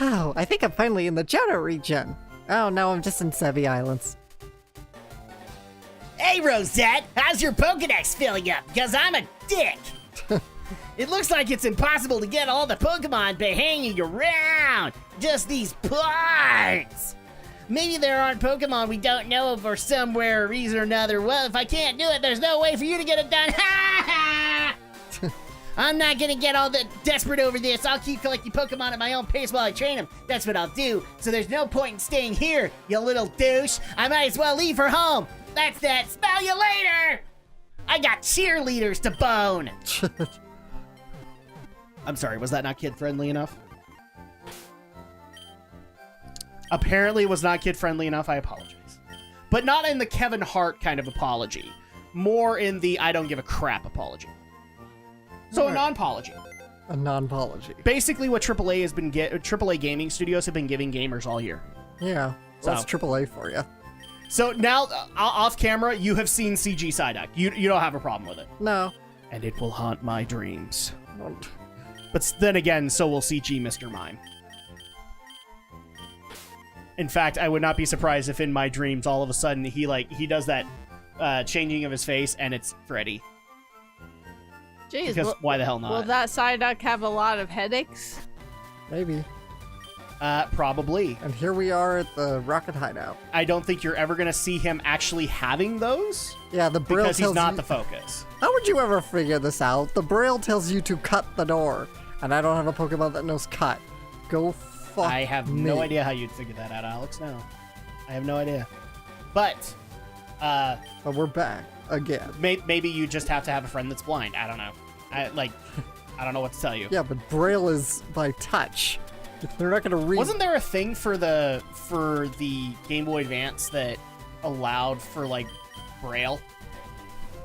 Oh, I think I'm finally in the Johto region. Oh, no, I'm just in Sevi Islands. Hey, Rosette, how's your Pokedex filling up? Because I'm a dick. It looks like it's impossible to get all the Pokemon by hanging around. Just these parts. Maybe there aren't Pokemon we don't know of or somewhere, reason or another. Well, if I can't do it, there's no way for you to get it done. Ha ha! I'm not gonna get all the desperate over this. I'll keep collecting Pokemon at my own pace while I train them. That's what I'll do. So there's no point in staying here, you little douche. I might as well leave for home. That's that. Smell you later. I got cheerleaders to bone. I'm sorry, was that not kid-friendly enough? Apparently it was not kid-friendly enough, I apologize. But not in the Kevin Hart kind of apology. More in the I don't give a crap apology. So a non-apology. A non-apology. Basically what AAA gaming studios have been giving gamers all year. Yeah, well, that's AAA for you. So now, off camera, you have seen CG Psyduck. You don't have a problem with it. No. And it will haunt my dreams. But then again, so will CG Mr. Mime. In fact, I would not be surprised if in my dreams, all of a sudden, he does that changing of his face, and it's Freddy. Jeez, because why the hell not? Will that Psyduck have a lot of headaches? Maybe. Probably. And here we are at the Rocket Hideout. I don't think you're ever going to see him actually having those. Yeah, the Braille because he's not you... the focus. How would you ever figure this out? The Braille tells you to cut the door, and I don't have a Pokemon that knows cut. Go fuck I have me. no idea how you'd figure that out, Alex. No. I have no idea. But we're back again. Maybe you just have to have a friend that's blind. I don't know. I don't know what to tell you. Yeah, but Braille is by touch. They're not going to read. Wasn't there a thing for the Game Boy Advance that allowed for like Braille?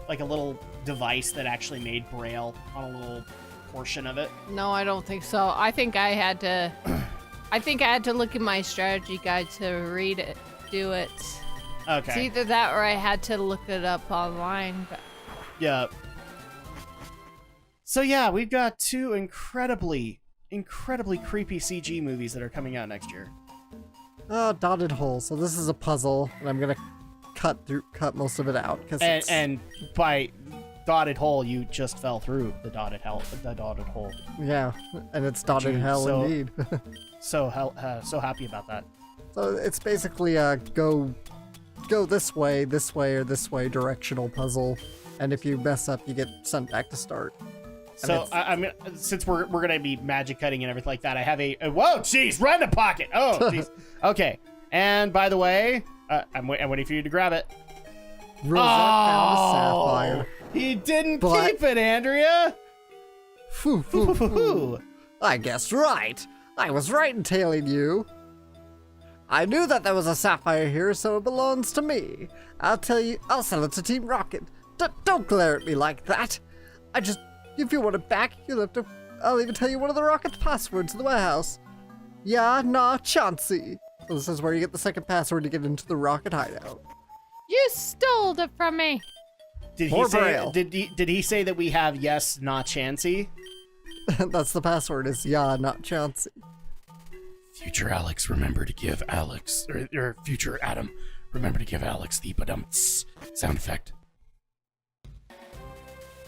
Like a little device that actually made Braille on a little portion of it? No, I don't think so. I think I had to look at my strategy guide to do it. Okay. It's either that or I had to look it up online. But... Yeah. So yeah, we've got two incredibly creepy CG movies that are coming out next year. Oh, dotted hole. So this is a puzzle, and I'm gonna cut most of it out and by dotted hole, you just fell through the dotted hole. Yeah, and it's dotted hell indeed. so happy about that. So it's basically a go this way, or this way directional puzzle, and if you mess up, you get sent back to start. So I'm since we're gonna be magic cutting and everything like that, I have a whoa, jeez, random pocket. Oh, jeez. Okay, and by the way, I'm waiting for you to grab it. Rosette found a sapphire. He didn't keep it, Andrea. I guessed right. I was right in tailing you. I knew that there was a sapphire here, so it belongs to me. I'll sell it to Team Rocket. Don't glare at me like that. If you want it back, I'll even tell you one of the Rocket's passwords in the warehouse. Yeah, nah, Chauncey. So this is where you get the second password to get into the Rocket Hideout. You stole it from me. Did he say that we have yes, not Chansey? That's the password, is yeah, not Chauncey. Future Alex, remember to give Alex, or future Adam, remember to give Alex the badumts sound effect.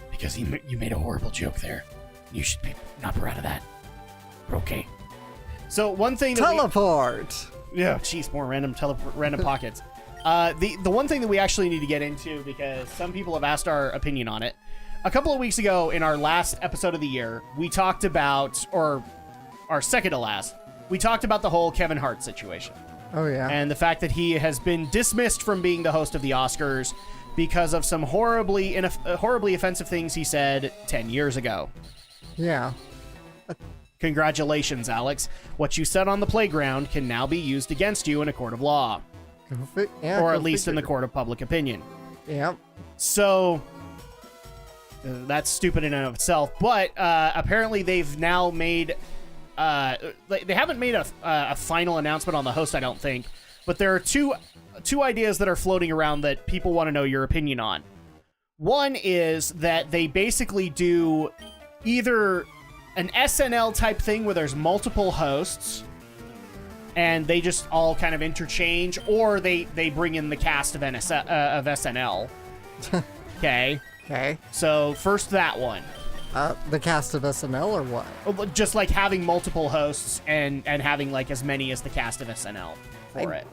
Because you made a horrible joke there. You should be not proud of that. But okay. So one thing that teleport. Yeah, jeez, more random pockets. The one thing that we actually need to get into, because some people have asked our opinion on it. A couple of weeks ago, in our last episode of the year, we talked about, or our second to last, we talked about the whole Kevin Hart situation. Oh yeah. And the fact that he has been dismissed from being the host of the Oscars because of some horribly offensive things he said 10 years ago. Yeah. Congratulations, Alex. What you said on the playground can now be used against you in a court of law. Or at least in the court of public opinion. Yeah. So, that's stupid in and of itself. But apparently they've now made... they haven't made a final announcement on the host, I don't think. But there are two ideas that are floating around that people want to know your opinion on. One is that they basically do either an SNL type thing where there's multiple hosts, and they just all kind of interchange, or they bring in the cast of SNL. Okay. Okay. So first that one. The cast of SNL or what? Just like having multiple hosts and having like as many as the cast of SNL for it.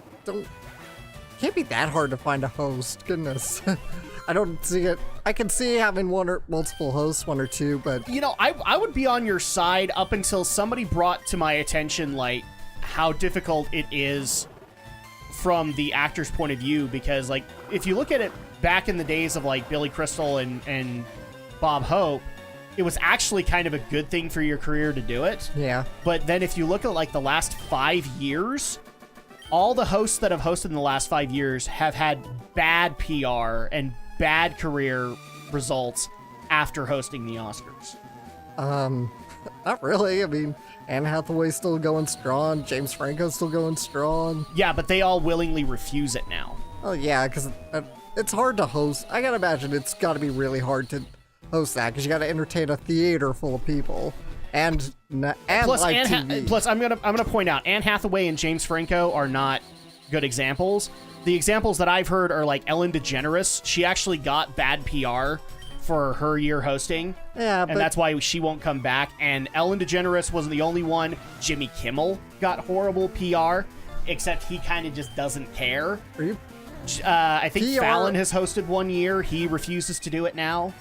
Can't be that hard to find a host. Goodness. I don't see it. I can see having one or multiple hosts, one or two, but You know, I would be on your side up until somebody brought to my attention like how difficult it is from the actor's point of view, because like if you look at it back in the days of like Billy Crystal and Bob Hope, it was actually kind of a good thing for your career to do it. yeah. But then if you look at like the last 5 years, all the hosts that have hosted in the last 5 years have had bad PR and bad career results after hosting the Oscars. Not really. I mean, Anne Hathaway's still going strong. James Franco's still going strong. Yeah, but they all willingly refuse it now. Oh yeah, because it's hard to host. I gotta imagine it's got to be really hard to host that because you got to entertain a theater full of people and Plus, live TV. plus, I'm gonna point out, Anne Hathaway and James Franco are not good examples. The examples that I've heard are like Ellen DeGeneres. She actually got bad PR for her year hosting. Yeah, but And that's why she won't come back. And Ellen DeGeneres wasn't the only one. Jimmy Kimmel got horrible PR, except he kind of just doesn't care. are you I think PR? Fallon has hosted one year. He refuses to do it now.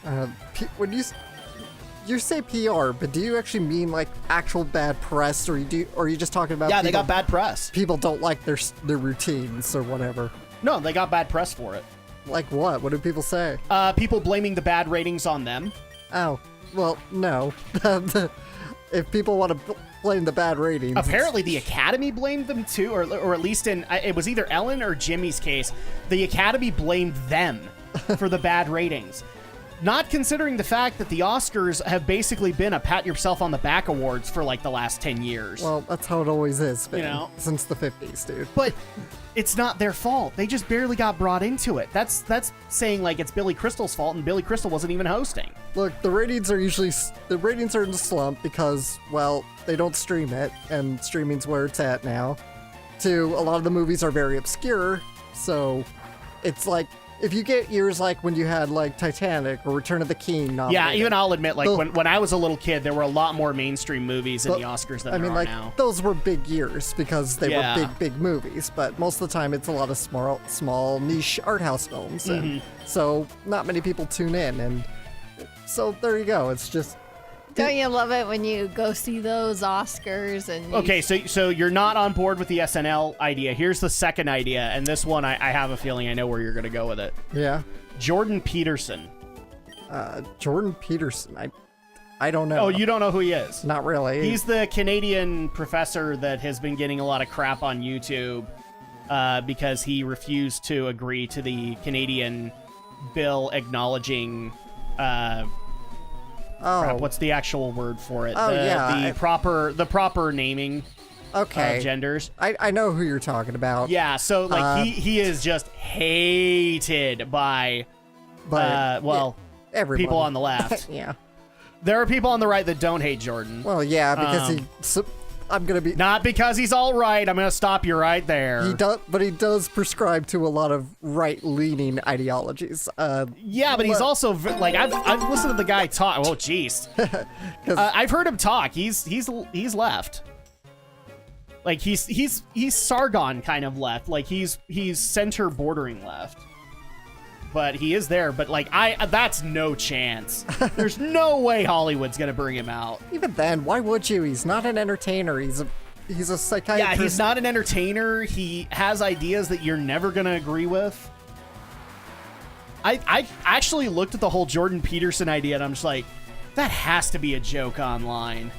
when you say PR, but do you actually mean like actual bad press, or are you just talking about? Yeah, they people, got bad press. People don't like their routines or whatever. No, they got bad press for it. Like what? What do people say? People blaming the bad ratings on them. Oh, well, no. If people want to blame the bad ratings, Apparently, the Academy blamed them too, or at least in it was either Ellen or Jimmy's case. The Academy blamed them for the bad ratings, not considering the fact that the Oscars have basically been a pat yourself on the back awards for like the last 10 years. well, that's how it always is, man, You know? since the 50s, dude. But it's not their fault. They just barely got brought into it. That's saying like it's Billy Crystal's fault, and Billy Crystal wasn't even hosting. Look, the ratings are in a slump because, well, they don't stream it, and streaming's where it's at now. Two, a lot of the movies are very obscure, so it's like, if you get years like when you had like Titanic or Return of the King nominated. Yeah, even I'll admit, like Those- when I was a little kid, there were a lot more mainstream movies in the Oscars than I there mean, are like, now. those were big years because they Yeah. were big movies, but most of the time it's a lot of small niche art house films, and so not many people tune in, and so there you go. It's just Don't you love it when you go see those Oscars and you Okay, so you're not on board with the SNL idea. Here's the second idea, and this one I have a feeling I know where you're going to go with it. yeah. Jordan Peterson. Jordan Peterson. I don't know. Oh, you don't know who he is? Not really. He's the Canadian professor that has been getting a lot of crap on YouTube because he refused to agree to the Canadian bill acknowledging crap, what's the actual word for it? Oh, yeah, The proper naming okay. genders. I know who you're talking about. Yeah, so like he is just hated by but everybody. people on the left. Yeah. There are people on the right that don't hate Jordan. Well, yeah, because I'm gonna be. Not because he's all right. I'm gonna stop you right there. He does prescribe to a lot of right-leaning ideologies. Yeah, but he's also like I've listened to the guy talk. Oh, jeez. I've heard him talk. He's left. Like he's Sargon kind of left. Like he's center bordering left. But he is there. But like that's no chance. There's no way Hollywood's gonna bring him out. Even then, why would you? He's not an entertainer. He's a psychiatrist. Yeah, he's not an entertainer. He has ideas that you're never gonna agree with. I actually looked at the whole Jordan Peterson idea and I'm just like, that has to be a joke online.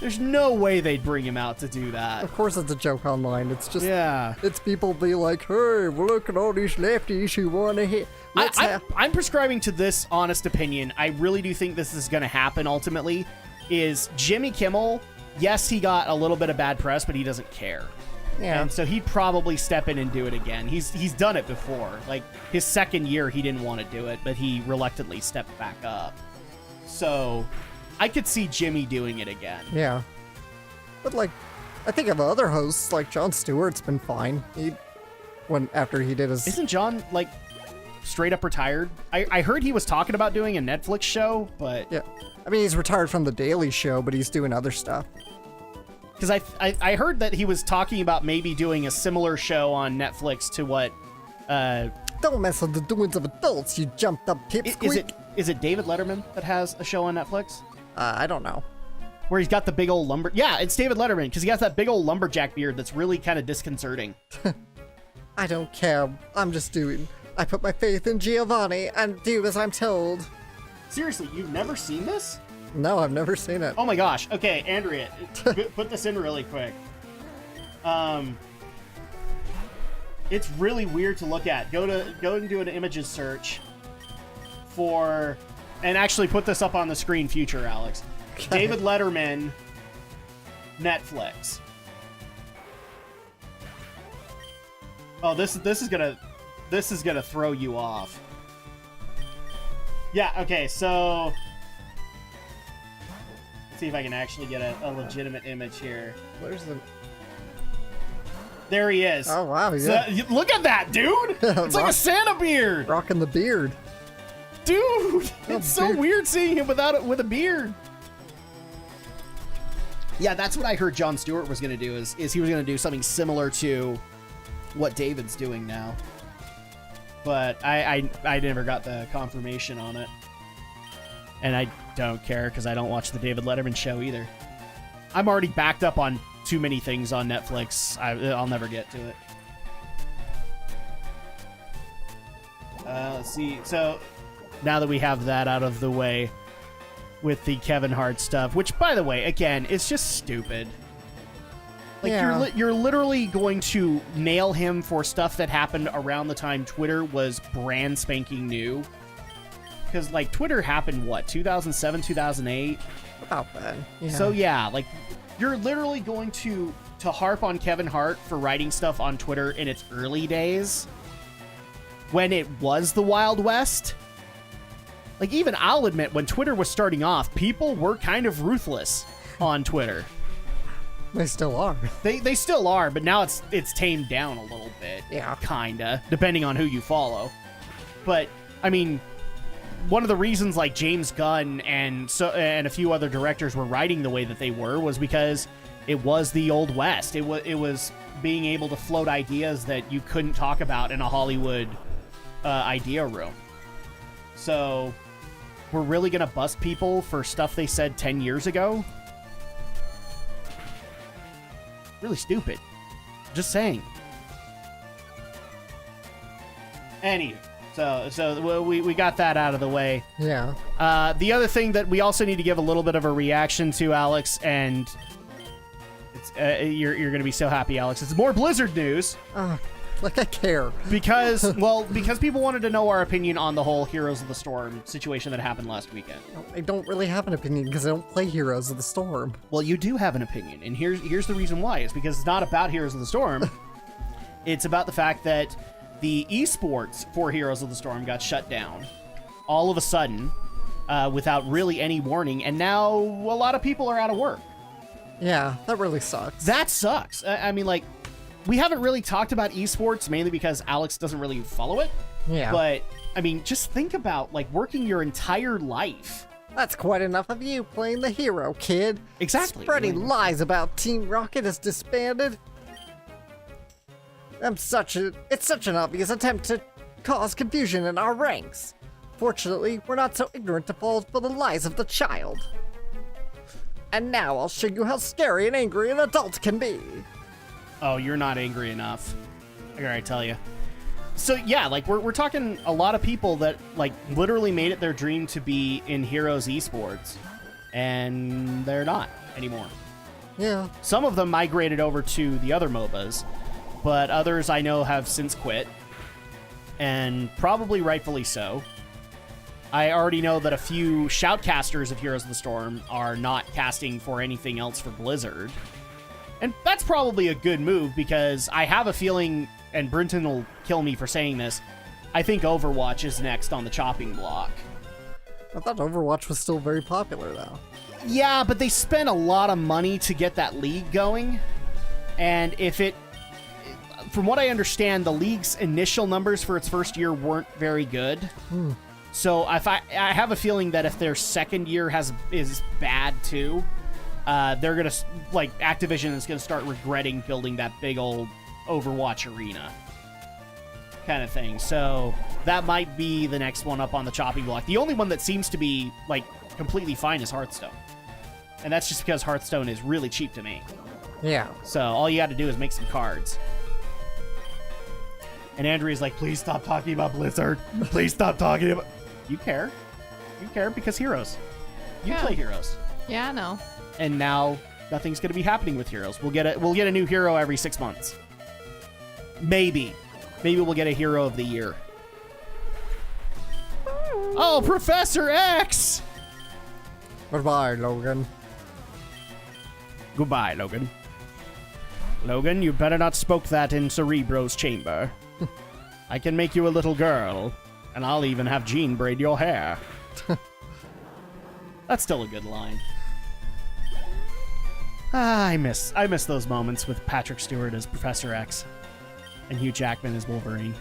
There's no way they'd bring him out to do that. Of course, it's a joke online. It's just Yeah. It's people be like, hey, well, look at all these lefties who want to hit. I'm prescribing to this honest opinion. I really do think this is going to happen ultimately. Is Jimmy Kimmel, yes, he got a little bit of bad press, but he doesn't care. Yeah. And so he'd probably step in and do it again. He's done it before. Like his second year, he didn't want to do it, but he reluctantly stepped back up. So I could see Jimmy doing it again. Yeah. But like, I think of other hosts, like Jon Stewart's been fine. After he did his... Isn't John, like, straight up retired? I heard he was talking about doing a Netflix show, but... Yeah. I mean, he's retired from The Daily Show, but he's doing other stuff. Because I heard that he was talking about maybe doing a similar show on Netflix to what... Don't mess with the doings of adults, you jumped up pipsqueak. Is it David Letterman that has a show on Netflix? I don't know. Where he's got the big old Yeah, it's David Letterman, because he has that big old lumberjack beard that's really kind of disconcerting. I don't care. I'm just doing. I put my faith in Giovanni and do as I'm told. Seriously, you've never seen this? No, I've never seen it. Oh my gosh. Okay, Andrea, put this in really quick. It's really weird to look at. Go and do an images search for, and actually put this up on the screen, future Alex. Okay. David Letterman, Netflix. Oh, this is gonna throw you off. Yeah. Okay. So let's see if I can actually get a legitimate image here. Where's the... There he is. Oh, wow. Yeah. So, look at that, dude. It's like a Santa beard. Rocking the beard. Dude, it's so weird seeing him with a beard. Yeah, that's what I heard Jon Stewart was going to do, is he was going to do something similar to what David's doing now. But I never got the confirmation on it. And I don't care, because I don't watch the David Letterman show either. I'm already backed up on too many things on Netflix. I'll never get to it. Let's see. So now that we have that out of the way with the Kevin Hart stuff, which, by the way, again, it's just stupid. Like, yeah. you're literally going to nail him for stuff that happened around the time Twitter was brand spanking new. Because, like, Twitter happened, what, 2007, 2008? About that. Yeah. So, yeah, like, you're literally going to harp on Kevin Hart for writing stuff on Twitter in its early days when it was the Wild West. Like, even I'll admit, when Twitter was starting off, people were kind of ruthless on Twitter. They still are. They still are, but now it's tamed down a little bit. Yeah. Kinda, depending on who you follow. But, I mean, one of the reasons, like, James Gunn and a few other directors were writing the way that they were was because it was the Old West. It was being able to float ideas that you couldn't talk about in a Hollywood idea room. So, we're really gonna bust people for stuff they said 10 years ago? Really stupid. Just saying. Anywho. So we got that out of the way. Yeah. The other thing that we also need to give a little bit of a reaction to, Alex, and it's you're going to be so happy, Alex. It's more Blizzard news. Like I care. Because people wanted to know our opinion on the whole Heroes of the Storm situation that happened last weekend. I don't really have an opinion because I don't play Heroes of the Storm. Well, you do have an opinion, and here's the reason why. It's because it's not about Heroes of the Storm. It's about the fact that the esports for Heroes of the Storm got shut down all of a sudden without really any warning, and now a lot of people are out of work. Yeah, that really sucks. That sucks. I mean, like, we haven't really talked about esports, mainly because Alex doesn't really follow it. Yeah. But, I mean, just think about, like, working your entire life. That's quite enough of you playing the hero, kid. Exactly. Spreading lies about Team Rocket has disbanded. It's such an obvious attempt to cause confusion in our ranks. Fortunately, we're not so ignorant to fall for the lies of the child. And now I'll show you how scary and angry an adult can be. Oh, you're not angry enough. I gotta tell you. So yeah, like we're talking a lot of people that like literally made it their dream to be in Heroes esports, and they're not anymore. Yeah. Some of them migrated over to the other MOBAs, but others I know have since quit, and probably rightfully so. I already know that a few shoutcasters of Heroes of the Storm are not casting for anything else for Blizzard. And that's probably a good move, because I have a feeling, and Brinton will kill me for saying this, I think Overwatch is next on the chopping block. I thought Overwatch was still very popular, though. Yeah, but they spent a lot of money to get that league going. And if it, from what I understand, the league's initial numbers for its first year weren't very good. So if I have a feeling that if their second year is bad too, they're gonna like Activision is gonna start regretting building that big old Overwatch arena kind of thing. So that might be the next one up on the chopping block. The only one that seems to be like completely fine is Hearthstone, and that's just because Hearthstone is really cheap to make. Yeah. So all you got to do is make some cards. And Andrea's like, please stop talking about Blizzard. Please stop talking about... You care. You care because Heroes. You Yeah. play Heroes. Yeah, I know. And now nothing's going to be happening with Heroes. We'll get a new hero every 6 months. Maybe. Maybe we'll get a Hero of the Year. Oh, Professor X! Goodbye, Logan. Goodbye, Logan. Logan, you better not spoke that in Cerebro's chamber. I can make you a little girl, and I'll even have Jean braid your hair. That's still a good line. I miss those moments with Patrick Stewart as Professor X and Hugh Jackman as Wolverine.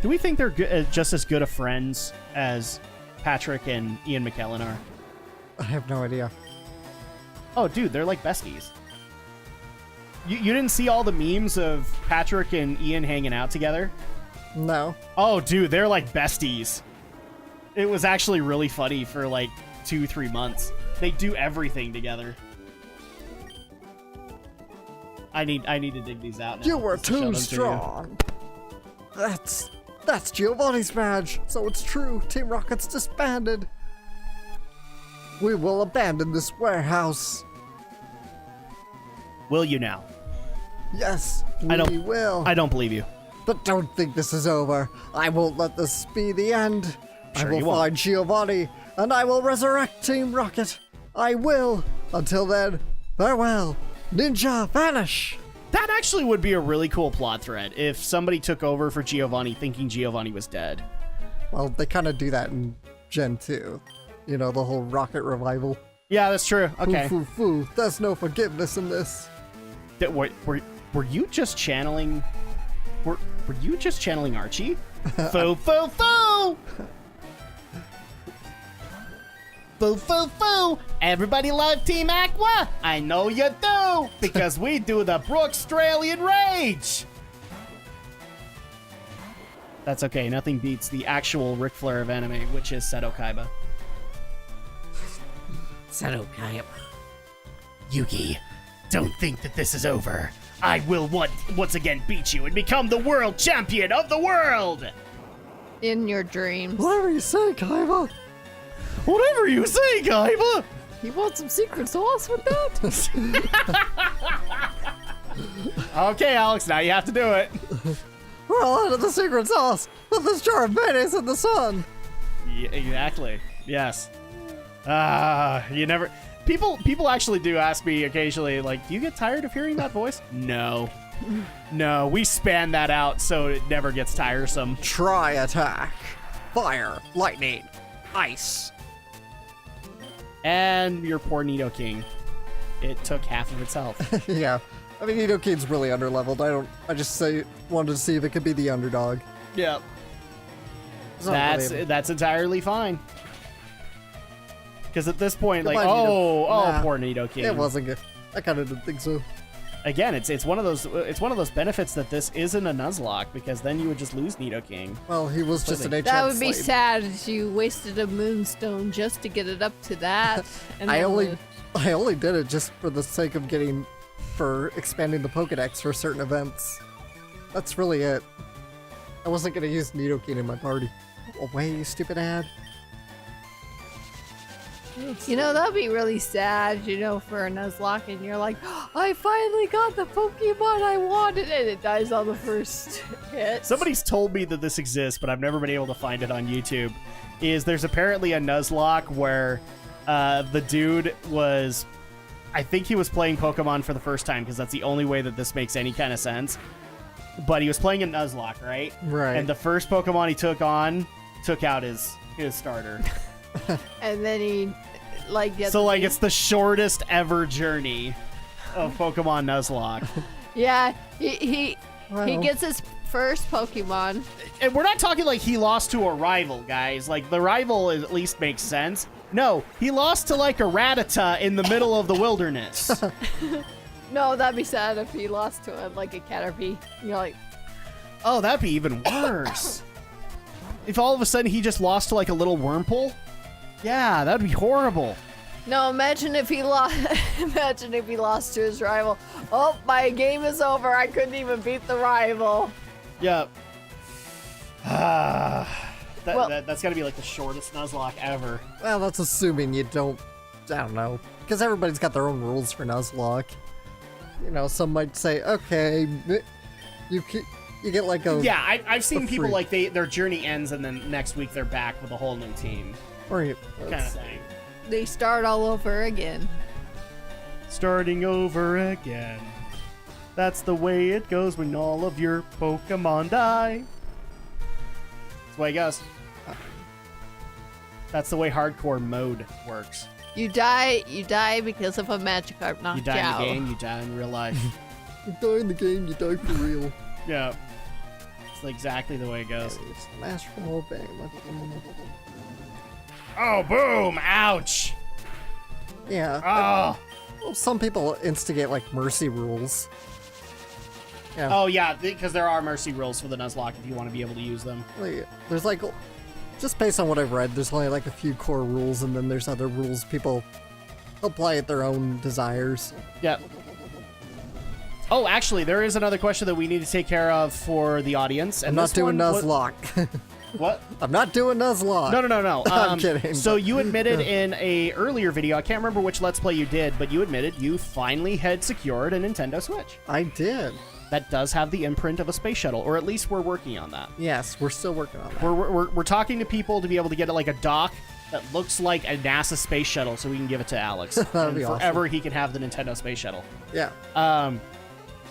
Do we think they're just as good of friends as Patrick and Ian McKellen are? I have no idea. Oh, dude, they're like besties. You didn't see all the memes of Patrick and Ian hanging out together? No. Oh, dude, they're like besties. It was actually really funny for like 2-3 months. They do everything together. I need to dig these out now. You were just to show too them to you. strong. That's Giovanni's badge. So it's true. Team Rocket's disbanded. We will abandon this warehouse. Will you now? Yes, I we will. I don't believe you. But don't think this is over. I won't let this be the end. Sure I will you won't. find Giovanni, and I will resurrect Team Rocket. I will. Until then, farewell. Ninja, vanish. That actually would be a really cool plot thread if somebody took over for Giovanni thinking Giovanni was dead. Well, they kind of do that in Gen 2. You know, the whole Rocket revival. Yeah, that's true. Okay. Foo, foo, foo. There's no forgiveness in this. Were you just channeling... Were you just channeling Archie? Foo, foo, foo! Foo, foo, foo! Everybody love Team Aqua? I know you do! Because we do the Brookstralian Rage! That's okay, nothing beats the actual Ric Flair of anime, which is Seto Kaiba. Seto Kaiba. Yugi, don't think that this is over. I will once again beat you and become the world champion of the world! In your dreams. Whatever you say, Kaiba. Whatever you say, Kaiba! You want some secret sauce with that? Okay, Alex, now you have to do it. We're all out of the secret sauce. Put this jar of mayonnaise in the sun. Yeah, exactly. Yes. You never... People actually do ask me occasionally, like, do you get tired of hearing that voice? No. No, we span that out so it never gets tiresome. Try attack. Fire, lightning, ice. And your poor Nidoking. It took half of its health. Yeah. I mean, Nidokene's really underleveled. I just wanted to see if it could be the underdog. Yep. It's not really- That's entirely fine. Because at this point, like, Goodbye, Nido. Nah. poor Nidoking. It wasn't good. I kind of didn't think so. Again, it's one of those benefits that this isn't a Nuzlocke, because then you would just lose Nidoking. Well, he was just an HM That would be slave. sad if you wasted a moonstone just to get it up to that. And I then only did it just for the sake of for expanding the Pokedex for certain events. That's really it. I wasn't gonna use Nidoking in my party. Away, you stupid ad. You know, that'd be really sad, you know, for a Nuzlocke, and you're like, I finally got the Pokemon I wanted, and it dies on the first hit. Somebody's told me that this exists, but I've never been able to find it on YouTube. There's apparently a Nuzlocke where the dude was... I think he was playing Pokemon for the first time, because that's the only way that this makes any kind of sense. But he was playing a Nuzlocke, right? Right. And the first Pokemon he took out his starter. And then he, like, gets So, like, it's the shortest ever journey of Pokemon Nuzlocke. Yeah, he Well. gets his first Pokemon. And we're not talking like he lost to a rival, guys. Like, the rival at least makes sense. No, he lost to, like, a Rattata in the middle of the wilderness. No, that'd be sad if he lost to it like a Caterpie. You're like, Oh, that'd be even worse. If all of a sudden he just lost to, like, a little Wurmple? Yeah, that'd be horrible. no, imagine if he lost. Imagine if he lost to his rival. Oh, my game is over. I couldn't even beat the rival. Yep. Well- That's gotta be, like, the shortest Nuzlocke ever. Well, that's assuming you don't. I don't know, because everybody's got their own rules for Nuzlocke. You know, some might say, okay, you get like a Yeah, I've seen people, free- like, their journey ends and then next week they're back with a whole new team. or Kind of thing. They start all over again. Starting over again. That's the way it goes when all of your Pokemon die. That's the way it goes. That's the way hardcore mode works. You die because of a Magikarp knocked You die in out. the game, you die in real life. You die in the game, you die for real. Yeah. It's exactly the way it goes. Smash from all bang. Oh, boom! Ouch! Yeah. Oh! Well, some people instigate like mercy rules. Yeah. Oh, yeah, because there are mercy rules for the Nuzlocke if you want to be able to use them. Like, there's like, just based on what I've read, there's only like a few core rules, and then there's other rules people apply at their own desires. Yeah. Oh, actually, there is another question that we need to take care of for the audience. And I'm not this doing one Nuzlocke. What? I'm not doing Nuzlocke. No. I'm kidding, So but- you admitted in a earlier video, I can't remember which Let's Play you did, but you admitted you finally had secured a Nintendo Switch. I did. That does have the imprint of a space shuttle, or at least we're working on that. Yes, we're still working on that. We're talking to people to be able to get like a dock that looks like a NASA space shuttle, so we can give it to Alex. That'd and be awesome. forever he can have the Nintendo space shuttle. Yeah.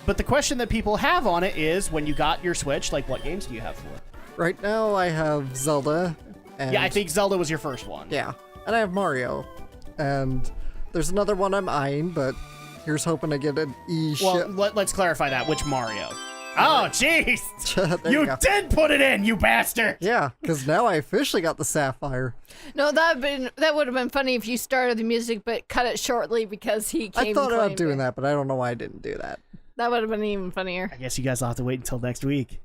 But the question that people have on it is, when you got your Switch, like, what games do you have for it? Right now I have Zelda. And, Yeah, I think Zelda was your first one. Yeah, and I have Mario, and there's another one I'm eyeing, but here's hoping I get an Well, let's clarify that. Which Mario? Oh, jeez! There You go. did put it in, you bastard! Yeah, because now I officially got the Sapphire. No, that would have been funny if you started the music but cut it shortly because he came. I thought and about claimed doing it. that, but I don't know why I didn't do that. That would have been even funnier. I guess you guys will have to wait until next week.